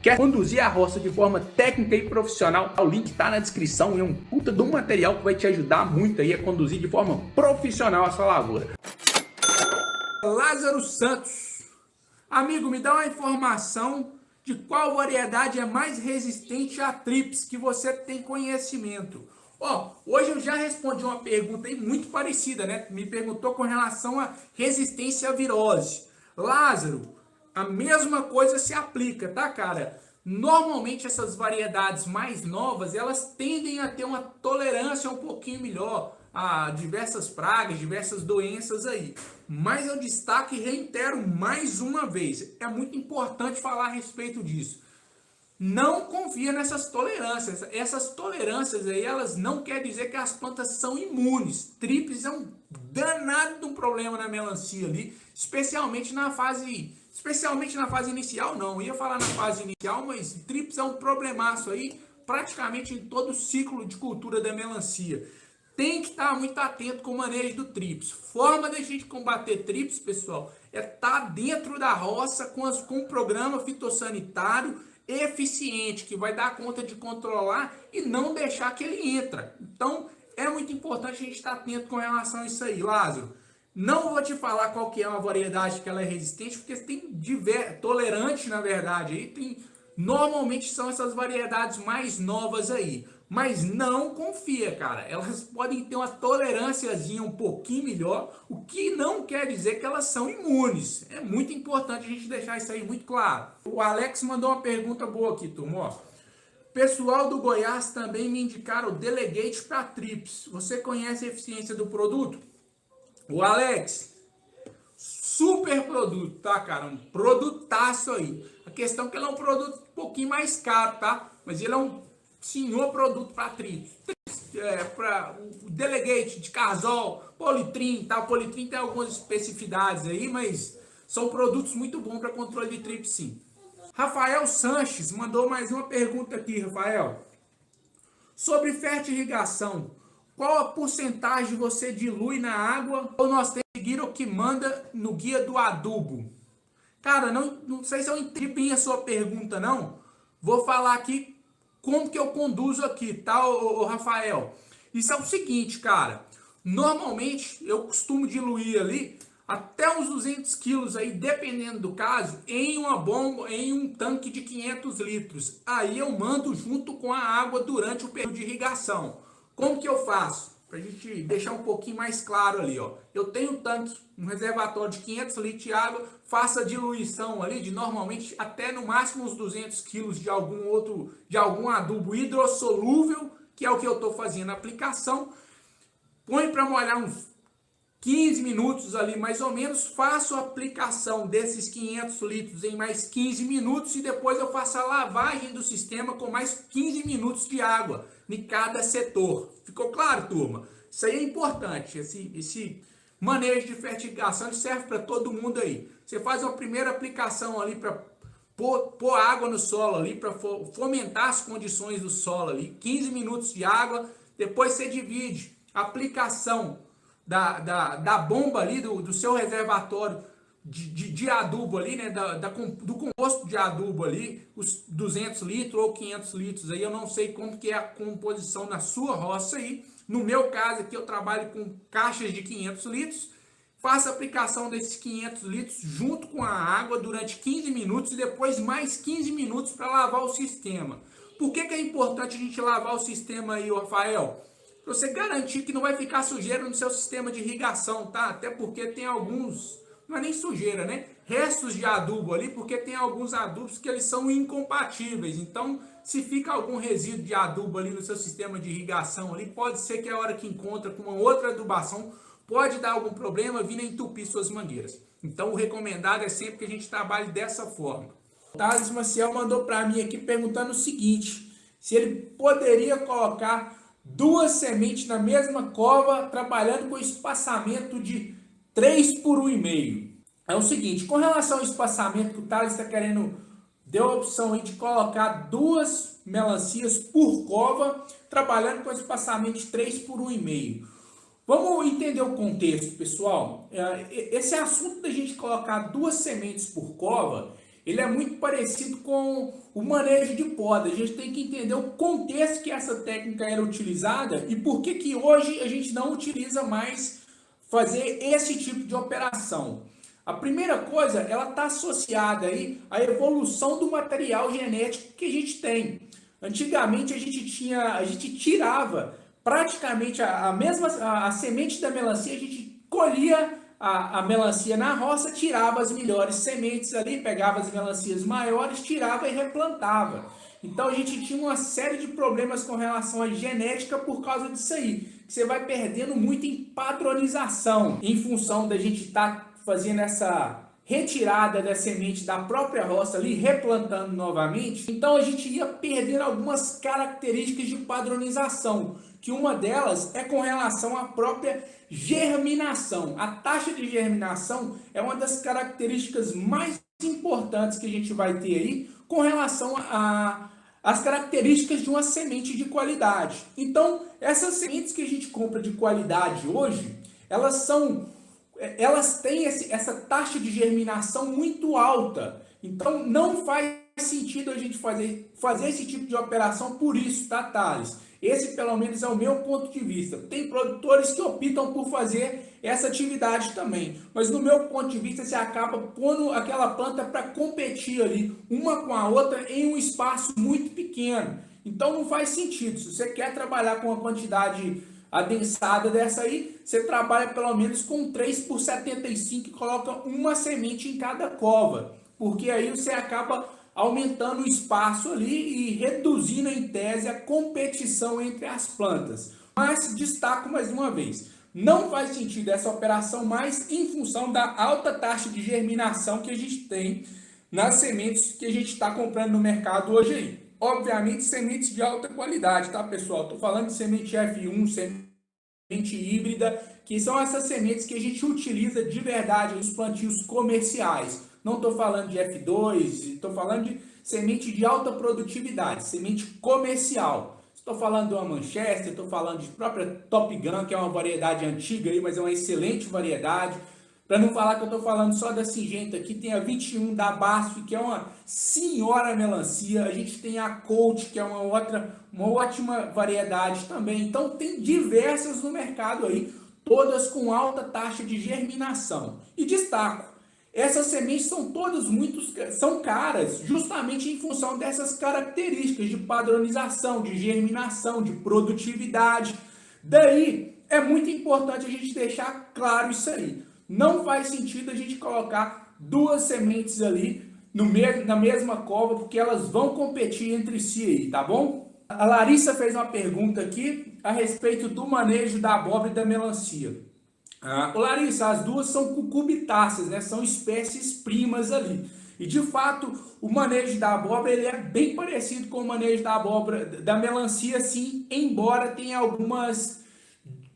Quer conduzir a roça de forma técnica e profissional? O link está na descrição e é um puta de um material que vai te ajudar muito aí a conduzir de forma profissional a sua lavoura. Lázaro Santos. Amigo, me dá uma informação de qual variedade é mais resistente a trips que você tem conhecimento. Hoje eu já respondi uma pergunta aí muito parecida, né? Me perguntou com relação à resistência à virose. Lázaro, a mesma coisa se aplica, tá, cara? Normalmente essas variedades mais novas, elas tendem a ter uma tolerância um pouquinho melhor a diversas pragas, diversas doenças aí. Mas eu destaco e reitero mais uma vez, é muito importante falar a respeito disso. Não confia nessas tolerâncias. Essas tolerâncias aí, elas não querem dizer que as plantas são imunes. Trips é um danado de um problema na melancia ali, especialmente na fase inicial, não. Eu ia falar na fase inicial, mas trips é um problemaço aí, praticamente em todo o ciclo de cultura da melancia. Tem que estar muito atento com o manejo do trips. Forma da gente combater trips, pessoal, é estar dentro da roça com um programa fitossanitário eficiente, que vai dar conta de controlar e não deixar que ele entra. Então, é muito importante a gente estar atento com relação a isso aí, Lázaro. Não vou te falar qual que é uma variedade que ela é resistente, porque tem tolerante, na verdade, aí normalmente são essas variedades mais novas aí. Mas não confia, cara. Elas podem ter uma tolerânciazinha um pouquinho melhor, o que não quer dizer que elas são imunes. É muito importante a gente deixar isso aí muito claro. O Alex mandou uma pergunta boa aqui, turma. Pessoal do Goiás também me indicaram o Delegate para trips. Você conhece a eficiência do produto? O Alex, super produto, tá, cara? Um produtaço aí. A questão é que ele é um produto um pouquinho mais caro, tá? Mas ele é um senhor produto para trips. Para o Delegate de Carzol, Politrin, tá? O Politrin tem algumas especificidades aí, mas são produtos muito bons para controle de trips, sim. Rafael Sanches mandou mais uma pergunta aqui, Rafael. Sobre fertirrigação, qual a porcentagem você dilui na água ou nós temos que seguir o que manda no guia do adubo? Cara, não sei se eu entendi bem a sua pergunta, não. Vou falar aqui como que eu conduzo aqui, tá, ô Rafael? Isso é o seguinte, cara. Normalmente eu costumo diluir ali até uns 200 quilos aí, dependendo do caso, em uma bomba, em um tanque de 500 litros. Aí eu mando junto com a água durante o período de irrigação. Como que eu faço? Pra gente deixar um pouquinho mais claro ali, ó. Eu tenho um tanque, um reservatório de 500 litros de água, faço a diluição ali de normalmente até no máximo uns 200 quilos de algum adubo hidrossolúvel, que é o que eu tô fazendo a aplicação. Põe para molhar uns 15 minutos ali mais ou menos, faço a aplicação desses 500 litros em mais 15 minutos e depois eu faço a lavagem do sistema com mais 15 minutos de água em cada setor. Ficou claro, turma? Isso aí é importante, esse manejo de fertilização serve para todo mundo aí. Você faz uma primeira aplicação ali para pôr água no solo ali, para fomentar as condições do solo ali, 15 minutos de água, depois você divide a aplicação da bomba ali, do seu reservatório de adubo ali, né, do composto de adubo ali, os 200 litros ou 500 litros aí, eu não sei como que é a composição na sua roça aí. No meu caso aqui eu trabalho com caixas de 500 litros, faço a aplicação desses 500 litros junto com a água durante 15 minutos e depois mais 15 minutos para lavar o sistema. Por que é importante a gente lavar o sistema aí, Rafael? Para você garantir que não vai ficar sujeira no seu sistema de irrigação, tá? Até porque tem alguns, não é nem sujeira, né? Restos de adubo ali, porque tem alguns adubos que eles são incompatíveis. Então, se fica algum resíduo de adubo ali no seu sistema de irrigação ali, pode ser que a hora que encontra com uma outra adubação, pode dar algum problema vindo a entupir suas mangueiras. Então, o recomendado é sempre que a gente trabalhe dessa forma. O Thales Maciel mandou para mim aqui perguntando o seguinte, se ele poderia colocar 2 sementes na mesma cova, trabalhando com espaçamento de 3 por 1,5. É o seguinte, com relação ao espaçamento que o Thales está querendo, deu a opção aí de colocar 2 melancias por cova, trabalhando com espaçamento de 3 por 1,5. Vamos entender o contexto, pessoal. Esse assunto da gente colocar 2 sementes por cova, ele é muito parecido com o manejo de poda. A gente tem que entender o contexto que essa técnica era utilizada e por que que hoje a gente não utiliza mais fazer esse tipo de operação. A primeira coisa, ela está associada aí à evolução do material genético que a gente tem. Antigamente a gente tirava praticamente a semente da melancia, a gente colhia a melancia na roça, tirava as melhores sementes ali, pegava as melancias maiores, tirava e replantava. Então a gente tinha uma série de problemas com relação à genética por causa disso aí. Você vai perdendo muito em padronização, em função da gente estar fazendo essa retirada da semente da própria roça ali, replantando novamente. Então a gente ia perdendo algumas características de padronização, que uma delas é com relação à própria germinação. A taxa de germinação é uma das características mais importantes que a gente vai ter aí com relação às características de uma semente de qualidade. Então, essas sementes que a gente compra de qualidade hoje, elas têm essa taxa de germinação muito alta. Então, não faz sentido a gente fazer esse tipo de operação por isso, tá, Thales? Esse, pelo menos, é o meu ponto de vista. Tem produtores que optam por fazer essa atividade também. Mas, no meu ponto de vista, você acaba pondo aquela planta para competir ali, uma com a outra, em um espaço muito pequeno. Então, não faz sentido. Se você quer trabalhar com uma quantidade adensada dessa aí, você trabalha pelo menos com 3 por 75 e coloca uma semente em cada cova. Porque aí você acaba aumentando o espaço ali e reduzindo em tese a competição entre as plantas. Mas destaco mais uma vez, não faz sentido essa operação mais em função da alta taxa de germinação que a gente tem nas sementes que a gente está comprando no mercado hoje aí. Obviamente sementes de alta qualidade, tá, pessoal? Estou falando de semente F1, semente híbrida, que são essas sementes que a gente utiliza de verdade nos plantios comerciais. Não estou falando de F2, estou falando de semente de alta produtividade, semente comercial. Estou falando de uma Manchester, estou falando de própria Top Gun, que é uma variedade antiga aí, mas é uma excelente variedade. Para não falar que eu estou falando só da Syngenta aqui, tem a 21 da BASF, que é uma senhora melancia. A gente tem a Colt, que é uma ótima variedade também. Então tem diversas no mercado aí, todas com alta taxa de germinação. E destaco, essas sementes são todas são caras, justamente em função dessas características de padronização, de germinação, de produtividade. Daí é muito importante a gente deixar claro isso aí. Não faz sentido a gente colocar duas sementes ali na mesma cova, porque elas vão competir entre si aí, tá bom? A Larissa fez uma pergunta aqui a respeito do manejo da abóbora e da melancia. Larissa, as duas são cucurbitáceas, né? São espécies primas ali. E de fato, o manejo da abóbora ele é bem parecido com o manejo da abóbora, da melancia, sim, embora tenha algumas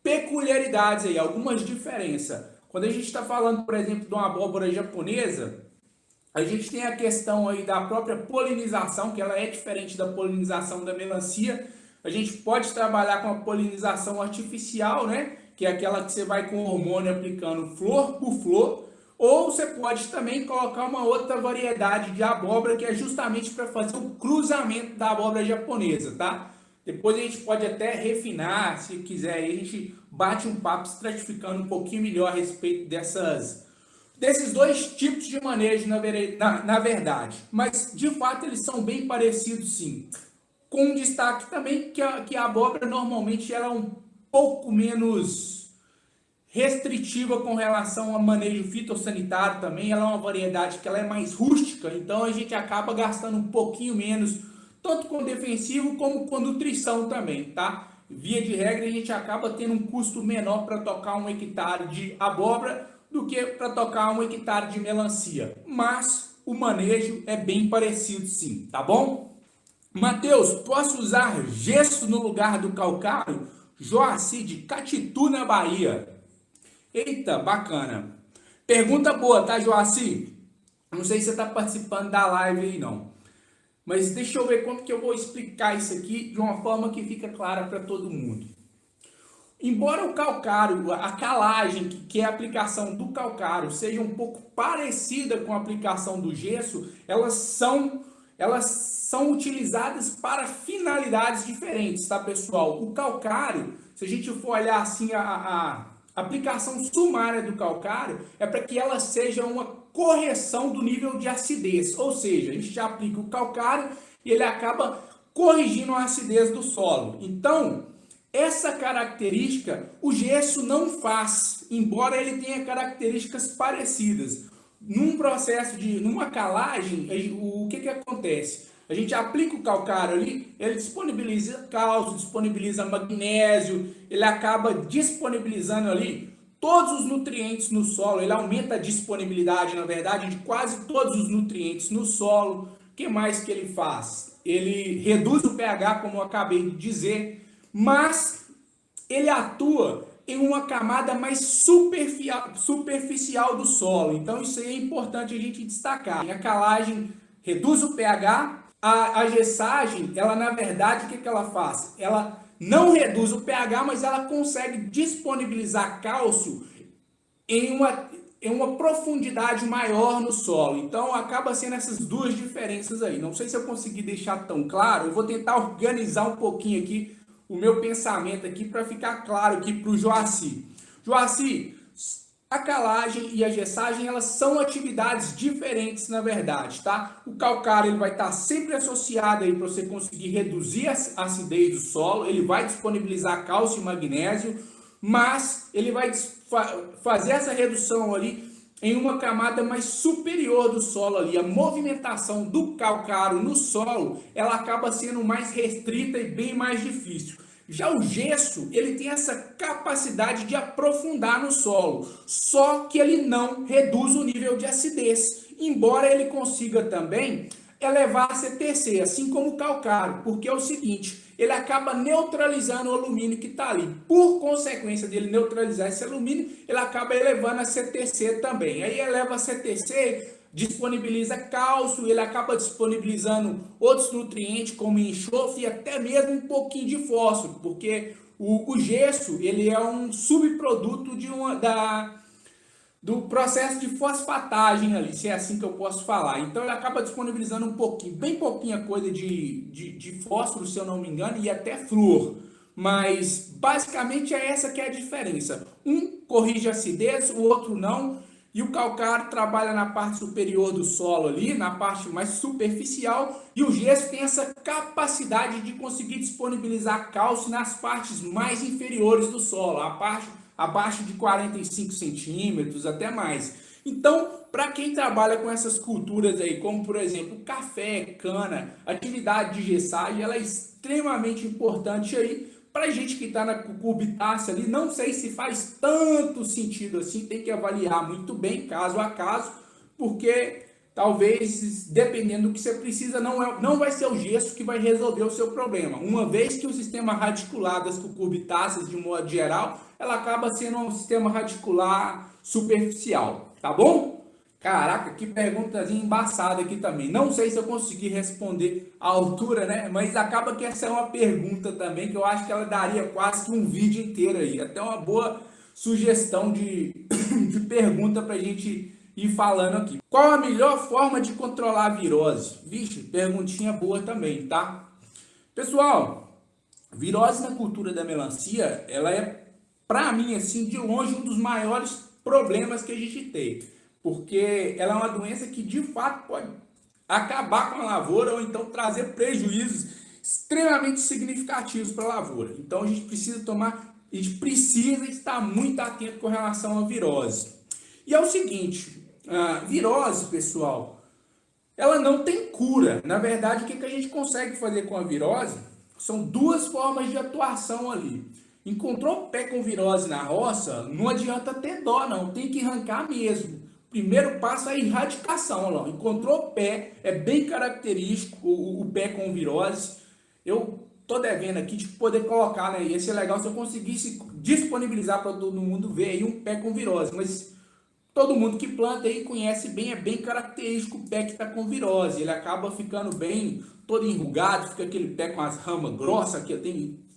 peculiaridades aí, algumas diferenças. Quando a gente está falando, por exemplo, de uma abóbora japonesa, a gente tem a questão aí da própria polinização, que ela é diferente da polinização da melancia. A gente pode trabalhar com a polinização artificial, né? Que é aquela que você vai com o hormônio aplicando flor por flor, ou você pode também colocar uma outra variedade de abóbora que é justamente para fazer o cruzamento da abóbora japonesa, tá? Depois a gente pode até refinar, se quiser, aí a gente bate um papo estratificando um pouquinho melhor a respeito desses dois tipos de manejo na verdade. Mas de fato eles são bem parecidos sim. Com um destaque também que a abóbora normalmente ela é um pouco menos restritiva com relação ao manejo fitossanitário também. Ela é uma variedade que ela é mais rústica, então a gente acaba gastando um pouquinho menos, tanto com defensivo como com nutrição também, tá? Via de regra, a gente acaba tendo um custo menor para tocar 1 hectare de abóbora do que para tocar 1 hectare de melancia. Mas o manejo é bem parecido sim, tá bom? Matheus, posso usar gesso no lugar do calcário? Joaci de Catitu, na Bahia. Eita, bacana. Pergunta boa, tá, Joaci? Não sei se você está participando da live aí, não. Mas deixa eu ver como que eu vou explicar isso aqui de uma forma que fica clara para todo mundo. embora o calcário, a calagem, que é a aplicação do calcário, seja um pouco parecida com a aplicação do gesso, elas são utilizadas para finalidades diferentes, tá, pessoal? O calcário, se a gente for olhar assim a aplicação sumária do calcário, é para que ela seja uma correção do nível de acidez, ou seja, a gente já aplica o calcário e ele acaba corrigindo a acidez do solo. Então, essa característica o gesso não faz, embora ele tenha características parecidas. Numa calagem, o que acontece? A gente aplica o calcário ali, ele disponibiliza cálcio, disponibiliza magnésio, ele acaba disponibilizando ali todos os nutrientes no solo, ele aumenta a disponibilidade, na verdade, de quase todos os nutrientes no solo. O que mais que ele faz? Ele reduz o pH, como eu acabei de dizer, mas ele atua em uma camada mais superficial do solo. Então isso aí é importante a gente destacar. A calagem reduz o pH, a gessagem, ela na verdade, o que ela faz? Ela não reduz o pH, mas ela consegue disponibilizar cálcio em uma profundidade maior no solo. Então acaba sendo essas duas diferenças aí. Não sei se eu consegui deixar tão claro. Eu vou tentar organizar um pouquinho aqui o meu pensamento aqui para ficar claro aqui para o Joaci. Joaci, a calagem e a gessagem, elas são atividades diferentes, na verdade, tá? O calcário ele vai estar sempre associado aí para você conseguir reduzir a acidez do solo, ele vai disponibilizar cálcio e magnésio, mas ele vai fazer essa redução ali em uma camada mais superior do solo ali. A movimentação do calcário no solo, ela acaba sendo mais restrita e bem mais difícil. Já o gesso, ele tem essa capacidade de aprofundar no solo, só que ele não reduz o nível de acidez, embora ele consiga também elevar a CTC, assim como o calcário, porque é o seguinte, ele acaba neutralizando o alumínio que está ali. Por consequência dele neutralizar esse alumínio, ele acaba elevando a CTC também. Aí eleva a CTC, disponibiliza cálcio, ele acaba disponibilizando outros nutrientes como enxofre e até mesmo um pouquinho de fósforo, porque o gesso ele é um subproduto do processo de fosfatagem ali, se é assim que eu posso falar. Então ele acaba disponibilizando um pouquinho, bem pouquinha coisa de fósforo, se eu não me engano, e até flúor. Mas basicamente é essa que é a diferença. Um corrige a acidez, o outro não. E o calcário trabalha na parte superior do solo ali, na parte mais superficial, e o gesso tem essa capacidade de conseguir disponibilizar cálcio nas partes mais inferiores do solo, a parte abaixo de 45 centímetros, até mais. Então, para quem trabalha com essas culturas aí, como por exemplo café, cana, atividade de gessagem, ela é extremamente importante aí para a gente que está na cucurbitaceae ali. Não sei se faz tanto sentido assim, tem que avaliar muito bem, caso a caso, porque talvez, dependendo do que você precisa, não vai ser o gesso que vai resolver o seu problema. Uma vez que o sistema radicular das cucurbitáceas, de modo geral, ela acaba sendo um sistema radicular superficial, tá bom? Caraca, que perguntazinha embaçada aqui também. Não sei se eu consegui responder à altura, né? Mas acaba que essa é uma pergunta também que eu acho que ela daria quase que um vídeo inteiro aí. Até uma boa sugestão de pergunta para a gente ir falando aqui. Qual a melhor forma de controlar a virose? Vixe, perguntinha boa também, tá? Pessoal, virose na cultura da melancia, ela é, para mim, assim, de longe, um dos maiores problemas que a gente tem. Porque ela é uma doença que, de fato, pode acabar com a lavoura ou então trazer prejuízos extremamente significativos para a lavoura. Então, a gente precisa estar muito atento com relação à virose. E é o seguinte, a virose, pessoal, ela não tem cura. Na verdade, o que a gente consegue fazer com a virose são duas formas de atuação ali. Encontrou pé com virose na roça, não adianta ter dó, não, tem que arrancar mesmo. Primeiro passo é a erradicação. Ó. Encontrou pé, é bem característico o pé com virose. Eu tô devendo aqui de poder colocar, né? Ia ser legal se eu conseguisse disponibilizar para todo mundo ver aí um pé com virose. Mas todo mundo que planta aí conhece bem, é bem característico o pé que está com virose. Ele acaba ficando bem todo enrugado, fica aquele pé com as ramas grossas,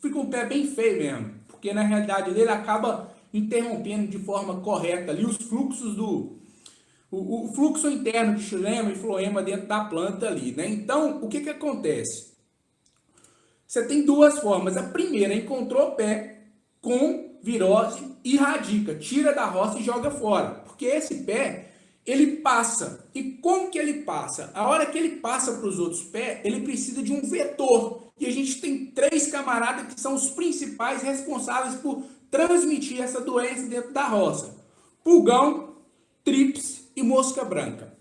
fica um pé bem feio mesmo. porque na realidade ele acaba interrompendo de forma correta ali os fluxos o fluxo interno de xilema e floema dentro da planta ali, né? Então, o que que acontece? Você tem duas formas. A primeira, encontrou pé com virose, erradica, tira da roça e joga fora. Porque esse pé, ele passa. E como que ele passa? A hora que ele passa para os outros pés, ele precisa de um vetor. E a gente tem 3 camaradas que são os principais responsáveis por transmitir essa doença dentro da roça: pulgão, trips e mosca branca.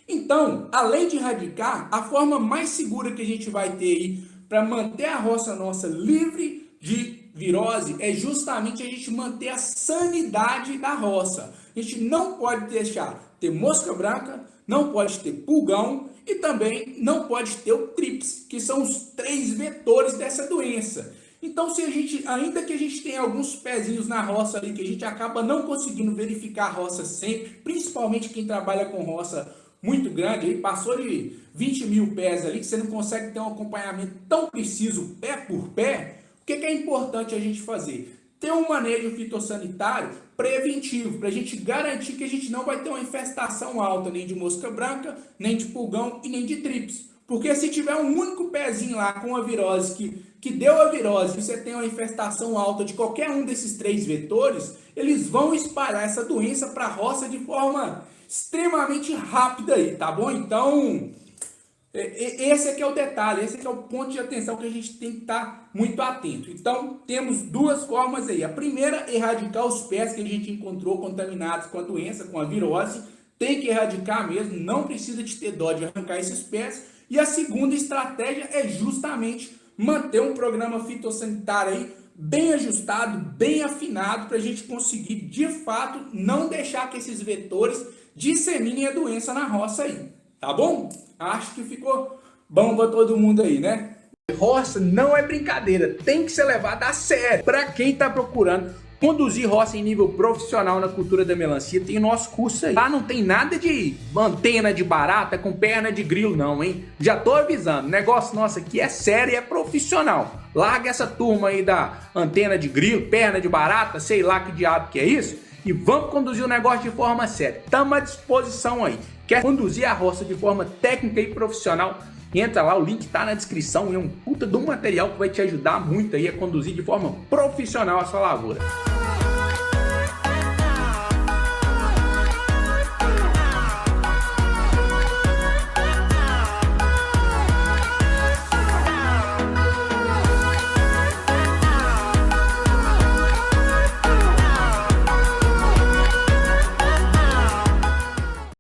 Então, além de erradicar, a forma mais segura que a gente vai ter aí para manter a roça nossa livre de virose é justamente a gente manter a sanidade da roça. A gente não pode deixar ter mosca branca, não pode ter pulgão e também não pode ter o trips, que são os 3 vetores dessa doença. Então, se a gente, ainda que a gente tenha alguns pezinhos na roça ali, que a gente acaba não conseguindo verificar a roça sempre, principalmente quem trabalha com roça muito grande, aí passou de 20 mil pés ali, que você não consegue ter um acompanhamento tão preciso, pé por pé, o que é importante a gente fazer? Ter um manejo fitossanitário preventivo, para a gente garantir que a gente não vai ter uma infestação alta, nem de mosca branca, nem de pulgão e nem de trips. Porque se tiver um único pezinho lá com a virose que deu a virose e você tem uma infestação alta de qualquer um desses 3 vetores, eles vão espalhar essa doença para a roça de forma extremamente rápida aí, tá bom? Então, esse aqui é o detalhe, esse aqui é o ponto de atenção que a gente tem que estar muito atento. Então, temos 2 formas aí. A primeira, erradicar os pés que a gente encontrou contaminados com a doença, com a virose. Tem que erradicar mesmo, não precisa de ter dó de arrancar esses pés. E a segunda estratégia é justamente manter um programa fitossanitário aí bem ajustado, bem afinado, para a gente conseguir, de fato, não deixar que esses vetores disseminem a doença na roça aí, tá bom? Acho que ficou bom para todo mundo aí, né? Roça não é brincadeira, tem que ser levado a sério. Para quem está procurando conduzir roça em nível profissional na cultura da melancia, tem o nosso curso aí. Lá não tem nada de antena de barata com perna de grilo não, hein? Já tô avisando, o negócio nosso aqui é sério e é profissional. Larga essa turma aí da antena de grilo, perna de barata, sei lá que diabo que é isso, e vamos conduzir o negócio de forma séria. Tamo à disposição aí. Quer conduzir a roça de forma técnica e profissional? Entra lá, o link tá na descrição, é um puta de um material que vai te ajudar muito aí a conduzir de forma profissional a sua lavoura.